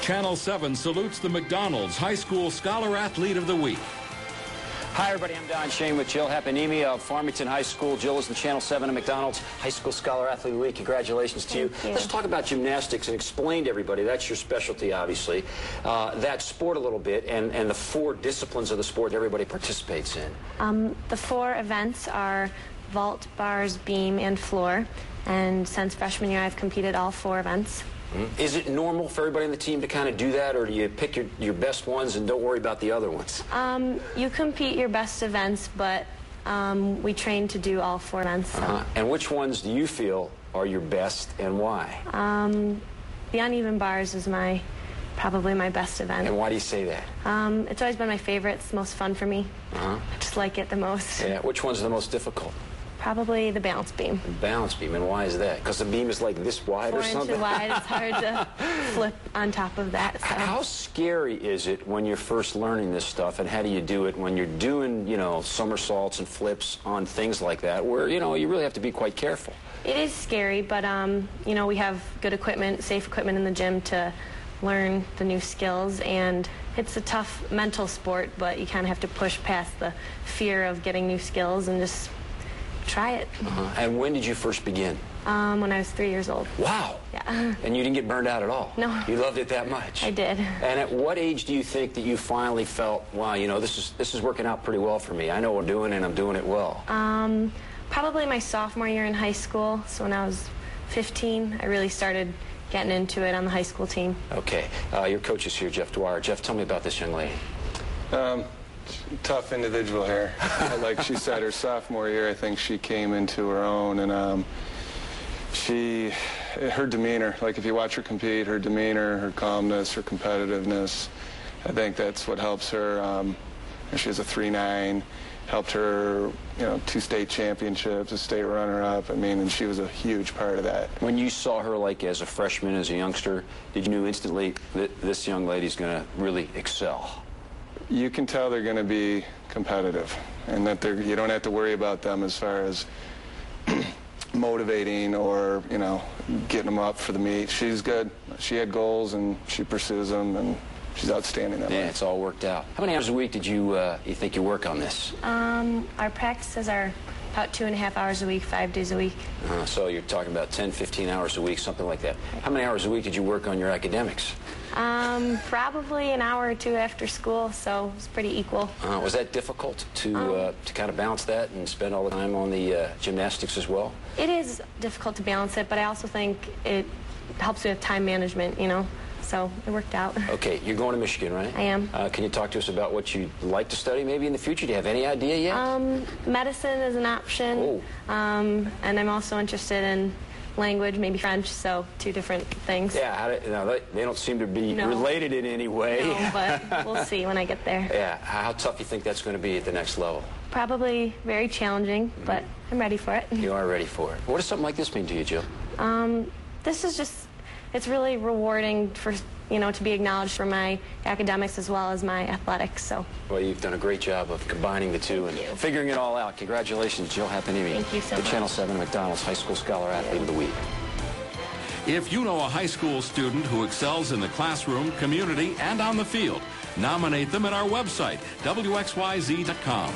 Channel 7 salutes the McDonald's High School Scholar Athlete of the Week. Hi, everybody. I'm Don Shane with Jill Haapaniemi of Farmington High School. Jill is the Channel 7 and McDonald's High School Scholar Athlete of the Week. Congratulations to you. Let's talk about gymnastics and explain to everybody, that's your specialty, obviously, that sport a little bit and the 4 disciplines of the sport that everybody participates in. The 4 events are vault, bars, beam, and floor. And since freshman year, I've competed all 4 events. Is it normal for everybody on the team to kind of do that, or do you pick your best ones and don't worry about the other ones? You compete your best events, but we train to do all 4 events. So. And which ones do you feel are your best and why? The uneven bars is probably my best event. And why do you say that? It's always been my favorite. It's the most fun for me. I just like it the most. Yeah. Which one's the most difficult? Probably the balance beam. The balance beam, and why is that? Because the beam is like this wide or something? 4 inches wide. It's hard to flip on top of that. So. How scary is it when you're first learning this stuff, and how do you do it when you're doing, somersaults and flips on things like that, where, you really have to be quite careful? It is scary, but, we have good equipment, safe equipment in the gym to learn the new skills, and it's a tough mental sport, but you kind of have to push past the fear of getting new skills and just try it. And when did you first begin? When I was 3 years old. Wow. Yeah. And you didn't get burned out at all? No. You loved it that much? I did. And at what age do you think that you finally felt, wow, this is working out pretty well for me. I know what I'm doing, and I'm doing it well? Probably my sophomore year in high school. So when I was 15, I really started getting into it on the high school team. Okay. Your coach is here, Jeff Dwyer. Jeff, tell me about this young lady. Tough individual here. Like she said, her sophomore year, I think she came into her own, and her demeanor, like if you watch her compete, her demeanor, her calmness, her competitiveness, I think that's what helps her. She has a 3.9, helped her, 2 state championships, a state runner-up. And she was a huge part of that. When you saw her, like as a freshman, as a youngster, did you know instantly that this young lady's going to really excel? You can tell they're going to be competitive, and that you don't have to worry about them as far as motivating or, getting them up for the meet. She's good. She had goals, and she pursues them, and she's outstanding that way. Yeah, it's all worked out. How many hours a week did you think you work on this? Our practices are about 2.5 hours a week, 5 days a week. So you're talking about 10, 15 hours a week, something like that. How many hours a week did you work on your academics? Probably an hour or 2 after school, so it's pretty equal. Was that difficult to kind of balance that and spend all the time on the gymnastics as well? It is difficult to balance it, but I also think it helps with time management, so it worked out. Okay, you're going to Michigan, right? I am. Can you talk to us about what you'd like to study maybe in the future? Do you have any idea yet? Medicine is an option, and I'm also interested in language, maybe French, so 2 different things. Yeah, they don't seem to be related in any way. No, but we'll see when I get there. Yeah, how tough do you think that's going to be at the next level? Probably very challenging, but I'm ready for it. You are ready for it. What does something like this mean to you, Jill? This is just, it's really rewarding for, to be acknowledged for my academics as well as my athletics, so. Well, you've done a great job of combining the 2 and figuring it all out. Congratulations, Jill Haapaniemi. Thank you so much. The Channel 7 McDonald's High School Scholar Athlete of the Week. If you know a high school student who excels in the classroom, community, and on the field, nominate them at our website, WXYZ.com.